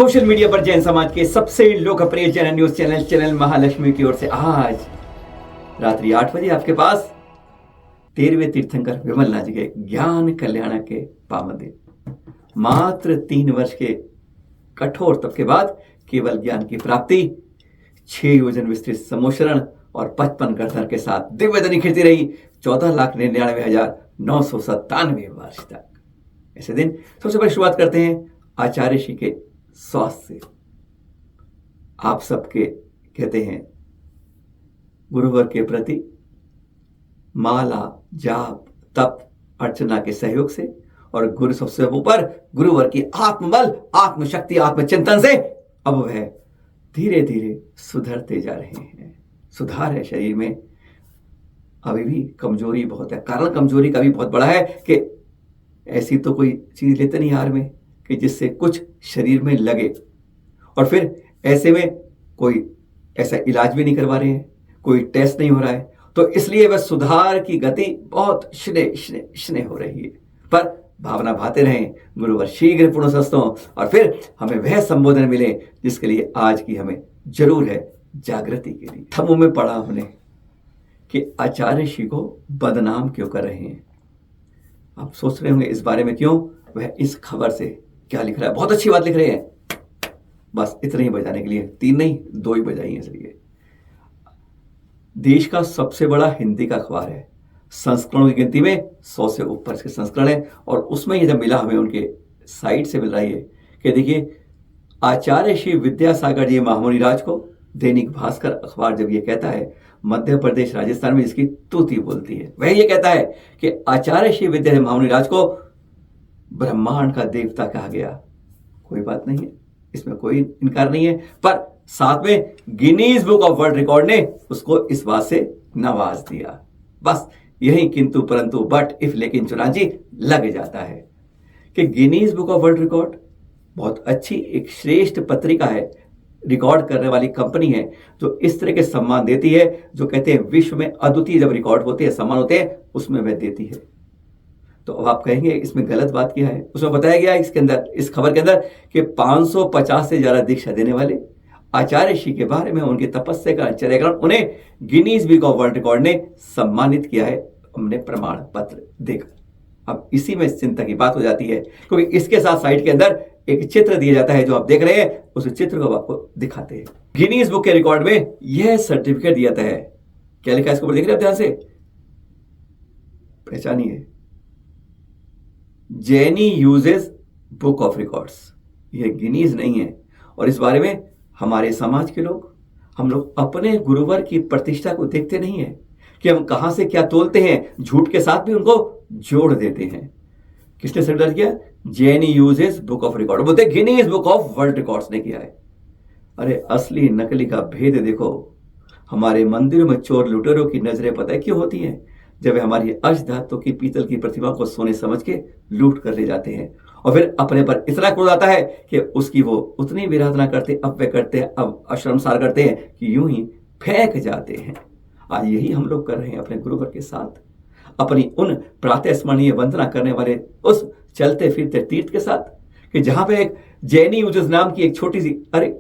Social media पर जैन समाज के सबसे लोकप्रिय चैनल न्यूज चैनल महालक्ष्मी की ओर से आज रात्रि 8 बजे आपके पास 13वें तीर्थंकर विमलनाथ जी के ज्ञान कल्याण के पावन दिन, मात्र 3 वर्ष के कठोर तप के बाद केवल ज्ञान की प्राप्ति, 6 योजन विस्तृत समोशरण और 55 गर्दन के साथ दिव्यदनी खिड़ती रही 14,99,997 वर्ष तक। ऐसे दिन सबसे पहले शुरुआत करते हैं आचार्य श्री के स्वास्थ्य से। आप सबके कहते हैं गुरुवर के प्रति माला, जाप, तप, अर्चना के सहयोग से और गुरु सबसे ऊपर गुरुवर की आत्मबल, आत्मशक्ति, आत्मचिंतन से अब वह धीरे धीरे सुधरते जा रहे हैं। सुधार है शरीर में, अभी भी कमजोरी बहुत है। कारण कमजोरी का भी बहुत बड़ा है कि ऐसी तो कोई चीज लेते नहीं हार में कि जिससे कुछ शरीर में लगे, और फिर ऐसे में कोई ऐसा इलाज भी नहीं करवा रहे हैं, कोई टेस्ट नहीं हो रहा है, तो इसलिए वह सुधार की गति बहुत श्ने हो रही है। पर भावना भाते रहें, गुरुवर शीघ्र पूर्ण स्वस्थ हों और फिर हमें वह संबोधन मिले जिसके लिए आज की हमें जरूर है जागृति के लिए। थमों में पढ़ा हमने कि आचार्य श्री को बदनाम क्यों कर रहे हैं। आप सोच रहे होंगे इस बारे में क्यों, वह इस खबर से क्या लिख रहा है। बहुत अच्छी बात लिख रहे हैं, बस इतना ही बजाने के लिए 3 नहीं 2 ही बजाई हैं। इसलिए देश का सबसे बड़ा हिंदी का अखबार है, संस्करणों की गिनती में 100 से ऊपर के संस्करण है, और उसमें ये जब मिला हमें उनके साइट से मिल रहा है कि देखिए आचार्य श्री विद्यासागर जी महामुनिराज को दैनिक भास्कर अखबार जब ये कहता है मध्य प्रदेश राजस्थान में जिसकी तूती बोलती है, वह ये कहता है कि आचार्य श्री विद्या महामुनिराज को ब्रह्मांड का देवता कहा गया। कोई बात नहीं है, इसमें कोई इनकार नहीं है, पर साथ में Guinness book of world record ने उसको इस बात से नवाज दिया। बस यही किंतु परंतु बट इफ लेकिन चुनाची लग जाता है कि Guinness book of world record बहुत अच्छी एक श्रेष्ठ पत्रिका है, रिकॉर्ड करने वाली कंपनी है जो इस तरह के सम्मान देती है, जो कहते हैं विश्व में अद्वितीय जब रिकॉर्ड होते हैं, सम्मान होते हैं, उसमें वह देती है। तो अब आप कहेंगे इसमें गलत बात क्या है। उसमें बताया गया है इसके अंदर, इस खबर के अंदर कि 550 से ज्यादा दीक्षा देने वाले आचार्य श्री के बारे में, उनकी तपस्या का आश्चर्यकरण, उन्हें Guinness book of world record ने सम्मानित किया है हमने प्रमाण पत्र देकर। अब इसी में चिंता की बात हो जाती है, क्योंकि इसके साथ साइट के अंदर एक चित्र दिया जाता है जो आप देख रहे हैं, उस चित्र को आपको दिखाते हैं। गिनीज बुक के रिकॉर्ड में यह सर्टिफिकेट दिया जाता है। क्या लिखा है इसके ऊपर देख रहे हैं ध्यान से, पहचानिए, जैनी यूजेस बुक ऑफ रिकॉर्ड्स। यह गिनीज नहीं है, और इस बारे में हमारे समाज के लोग, हम लोग अपने गुरुवर की प्रतिष्ठा को देखते नहीं है कि हम कहां से क्या तोलते हैं, झूठ के साथ भी उनको जोड़ देते हैं। किसने सर्टिफाइड किया? जैनी यूजेस बुक ऑफ रिकॉर्ड, बोलते Guinness book of world records ने किया है। अरे असली नकली का भेद देखो। हमारे मंदिरों में चोर लुटेरों की नजरें पता है क्यों होती हैं? जब वे हमारी अष्टधातु की पीतल की प्रतिमा को सोने समझ के लूट कर ले जाते हैं, और फिर अपने पर इतना क्रोध आता है कि उसकी वो उतनी विराधना करते, अब वे करते हैं, अब अशर्मसार करते हैं कि यूं ही फेंक जाते हैं। आज यही हम लोग कर रहे हैं अपने गुरुवर के साथ, अपनी उन प्रातः स्मरणीय वंदना करने वाले उस चलते फिरते तीर्थ के साथ, कि जहां पे एक जैनी यूजर्स नाम की एक छोटी सी, अरे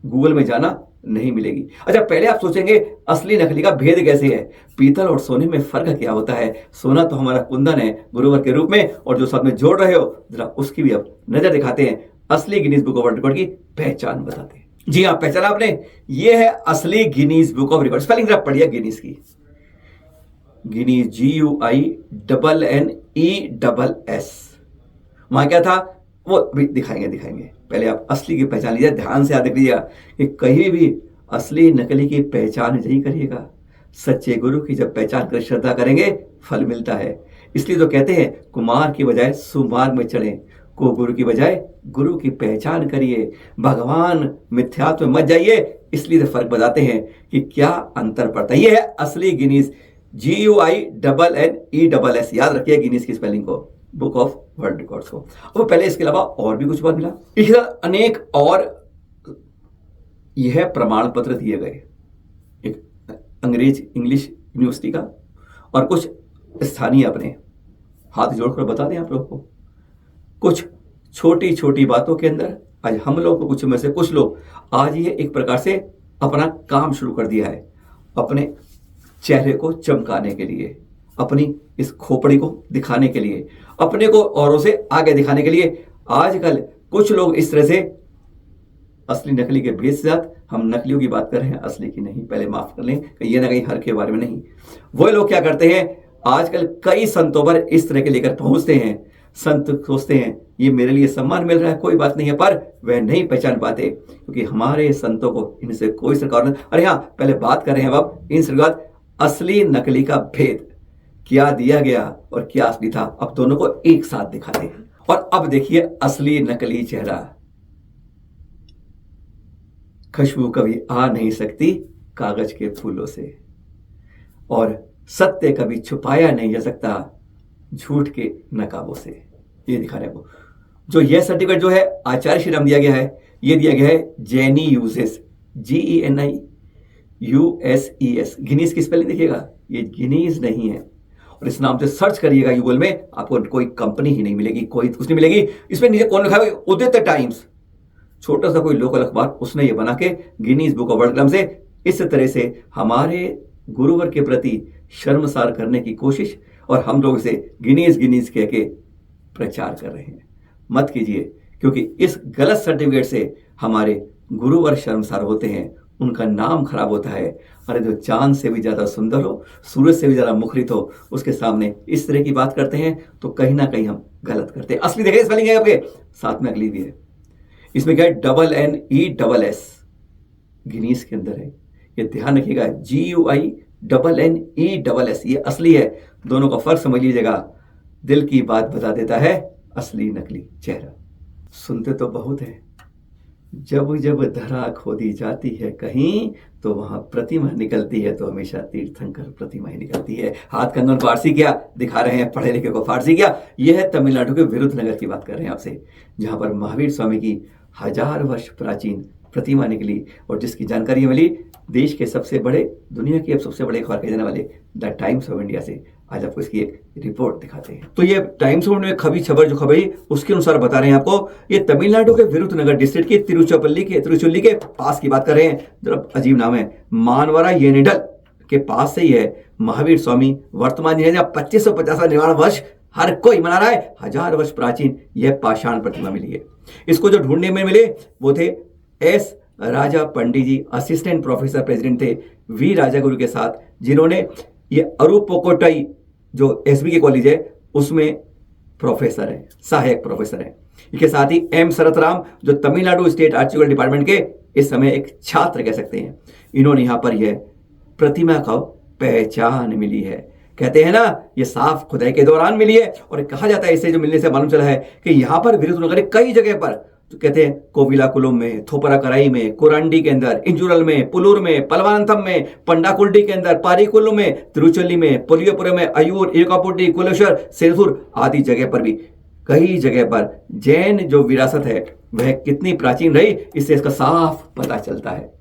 गूगल में जाना नहीं मिलेगी। अच्छा, पहले आप सोचेंगे असली नकली का भेद कैसे है, पीतल और सोने में फर्क क्या होता है। सोना तो हमारा कुंदन है गुरुवर के रूप में, और जो साथ में जोड़ रहे हो जरा उसकी भी अब नजर दिखाते हैं। असली Guinness book of world record की पहचान बताते हैं। जी हाँ, पहचाना आपने, ये है असली Guinness book of record. Spelling जरा पढ़िए गिनीज की, गिनीज GUINNESS। वहां क्या था वो भी दिखाएंगे। पहले आप असली की पहचान लीजिए, ध्यान से याद देख लीजिएगा कि कहीं भी असली नकली की पहचान नहीं करिएगा। सच्चे गुरु की जब पहचान कर श्रद्धा करेंगे फल मिलता है। इसलिए तो कहते हैं कुमार की बजाय सुमार्ग में चढ़े, को गुरु की बजाय गुरु की पहचान करिए, भगवान मिथ्यात्व में मत जाइए। इसलिए तो फर्क बताते हैं कि क्या अंतर पड़ता है। ये है असली गिनीज, GUINNESS। याद रखिए गिनीज की स्पेलिंग को, बुक ऑफ वर्ल्ड रिकॉर्ड्स को। और पहले इसके अलावा और भी कुछ बात मिला, इसी तरह अनेक और यह प्रमाण पत्र दिए गए, एक अंग्रेज इंग्लिश यूनिवर्सिटी का और कुछ स्थानीय अपने। हाथ जोड़कर बता दें आप लोग को, कुछ छोटी छोटी बातों के अंदर आज हम लोग कुछ में से कुछ लोग आज ये एक प्रकार से अपना काम शुरू कर दिया है, अपने चेहरे को चमकाने के लिए, अपनी इस खोपड़ी को दिखाने के लिए, अपने को औरों से आगे दिखाने के लिए आजकल कुछ लोग इस तरह से असली नकली के भेद से साथ, हम नकलियों की बात कर रहे हैं, असली की नहीं, पहले माफ कर लें कि ये ना कहीं हर के बारे में नहीं। वो लोग क्या करते हैं, आजकल कई संतों पर इस तरह के लेकर पहुंचते हैं। संत सोचते हैं ये मेरे लिए सम्मान मिल रहा है, कोई बात नहीं है, पर वह नहीं पहचान पाते क्योंकि हमारे संतों को इनसे कोई सरकार नहीं। अरे हाँ, पहले बात कर रहे हैं अब इन सरकार असली नकली का भेद, क्या दिया गया और क्या असली था, अब दोनों को एक साथ दिखाते हैं। और अब देखिए असली नकली चेहरा। खुशबू कभी आ नहीं सकती कागज के फूलों से, और सत्य कभी छुपाया नहीं जा सकता झूठ के नकाबों से। ये दिखा रहे को जो यह सर्टिफिकेट जो है आचार्य श्री राम दिया गया है, ये दिया गया है जेनी यूजेस, GENIUSES। गिनीज की स्पेलिंग देखिएगा, ये गिनीज नहीं है। और इस नाम से सर्च करिएगा गूगल में, आपको कोई कंपनी ही नहीं मिलेगी, कोई कुछ नहीं मिलेगी। इसमें नीचे कौन लिखा है, उदित टाइम्स, छोटा सा कोई लोकल अखबार, उसने ये बना के गिनीज बुक ऑफ वर्ल्ड कलम से इस तरह से हमारे गुरुवर के प्रति शर्मसार करने की कोशिश, और हम लोग इसे गिनीज कह के प्रचार कर रहे हैं। मत कीजिए, क्योंकि इस गलत सर्टिफिकेट से हमारे गुरुवर शर्मसार होते हैं, उनका नाम खराब होता है। अरे जो चांद से भी ज्यादा सुंदर हो, सूरज से भी ज्यादा मुखरित हो, उसके सामने इस तरह की बात करते हैं तो कहीं ना कहीं हम गलत करते हैं। असली देखिए स्पेलिंग है आपके साथ में, अगली भी है, इसमें क्या है, NNESS गिनीज के अंदर है, ये ध्यान रखिएगा। GUINNESS ये असली है, दोनों का फर्क समझ लीजिएगा। दिल की बात बता देता है असली नकली चेहरा। सुनते तो बहुत है, जब जब धरा खोदी जाती है कहीं तो वहां प्रतिमा निकलती है, तो हमेशा तीर्थंकर प्रतिमा ही निकलती है। हाथ कंगन फारसी क्या दिखा रहे हैं, पढ़े लिखे को फारसी क्या। यह है तमिलनाडु के विरुद्धनगर की बात कर रहे हैं आपसे, जहां पर महावीर स्वामी की 1000 वर्ष प्राचीन प्रतिमा निकली, और जिसकी जानकारी मिली देश के सबसे बड़े, दुनिया की अब सबसे बड़े अखबार कहे जाने वाले द टाइम्स ऑफ इंडिया से। आज आपको इसकी एक रिपोर्ट दिखाते हैं। तो ये टाइम्स ऑफ इंडिया में खबी खबर जो खबर उसके अनुसार बता रहे हैं आपको, ये तमिलनाडु के विरुद्धनगर डिस्ट्रिक्ट की तिरुचुल्ली के पास की बात कर रहे हैं। जरा अजीब नाम है, मानवरा येनेडल के पास से ही है। महावीर स्वामी वर्तमान 2550 निर्माण वर्ष हर कोई मना रहा है। 1000 वर्ष प्राचीन यह पाषाण प्रतिमा मिली है। इसको जो ढूंढने में मिले वो थे एस राजा पंडित जी, असिस्टेंट प्रोफेसर प्रेसिडेंट थे वी राजागुरु के साथ, जिन्होंने ये अरुपोकोटाई जो SBK कॉलेज है उसमें प्रोफेसर है, सहायक प्रोफेसर है। इसके साथ ही M सरतराम जो तमिलनाडु स्टेट आर्टिकल डिपार्टमेंट के इस समय एक छात्र कह सकते हैं, इन्होंने यहां पर यह प्रतिमा को पहचान मिली है। कहते हैं ना ये साफ खुदाई के दौरान मिली है, और कहा जाता है इसे जो मिलने से मालूम चला है कि यहां पर विरुद्धनगर कई जगह पर, तो कहते हैं कोविलाकुलम में, थोपराकराई में, कोरांडी के अंदर, इंजुरल में, पुलूर में, पलवानथम में, पंडाकुल्डी के अंदर, पारीकुल्लू में, तिरुचुल्ली में, पुलियापुरम में, अयूर, इरकापुट्टी, कुलेश्वर, सेंथुर आदि जगह पर भी, कई जगह पर जैन जो विरासत है वह कितनी प्राचीन रही, इससे इसका साफ पता चलता है।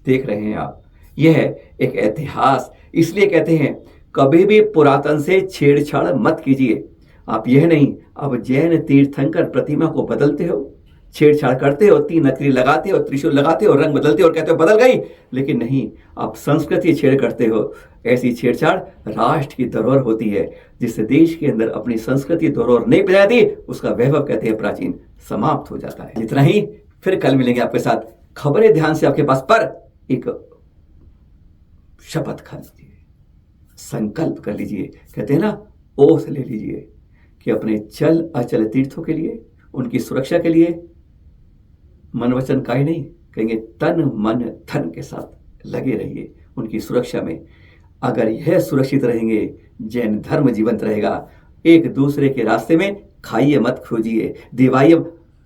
देख रहे हैं आप, यह है एक इतिहास। इसलिए कहते हैं कभी भी पुरातन से छेड़छाड़ मत कीजिए। आप यह नहीं, अब जैन तीर्थंकर प्रतिमा को बदलते हो, छेड़छाड़ करते हो, 3 नकली लगाते हो, त्रिशूल लगाते हो, रंग बदलते हो और कहते हो बदल गई, लेकिन नहीं, आप संस्कृति छेड़ करते हो। ऐसी छेड़छाड़ राष्ट्र की धरोहर होती है, जिससे देश के अंदर अपनी संस्कृति धरोहर नहीं बजाती, उसका वैभव कहते हैं प्राचीन समाप्त हो जाता है। इतना ही, फिर कल मिलेंगे आपके साथ। खबरें ध्यान से आपके पास, पर एक शपथ खा लीजिए, संकल्प कर लीजिए, कहते हैं ना ओथ ले लीजिए कि अपने चल अचल तीर्थों के लिए, उनकी सुरक्षा के लिए मन वचन का ही नहीं, कहेंगे तन मन धन के साथ लगे रहिए उनकी सुरक्षा में। अगर यह सुरक्षित रहेंगे, जैन धर्म जीवंत रहेगा। एक दूसरे के रास्ते में खाइए मत खोजिए। दिवाई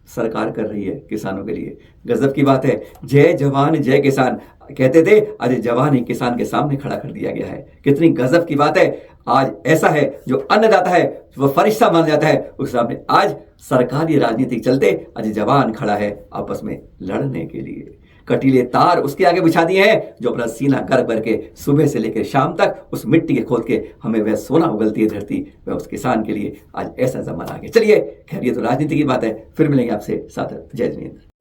सरकार कर रही है किसानों के लिए, गजब की बात है। जय जवान जय किसान कहते थे, आज जवान ही किसान के सामने खड़ा कर दिया गया है। कितनी गजब की बात है। आज ऐसा है जो अन्नदाता है, वह फरिश्ता मान जाता है, उस सामने आज सरकारी राजनीति चलते आज जवान खड़ा है आपस में लड़ने के लिए। कटीले तार उसके आगे बिछा दिए हैं जो अपना सीना गर्म करके सुबह से लेकर शाम तक उस मिट्टी के खोद के हमें वह सोना उगलती है धरती, वह उस किसान के लिए आज ऐसा जमाना आ गया। चलिए खैर ये तो राजनीति की बात है, फिर मिलेंगे आपसे साथ। जय जिनेंद्र।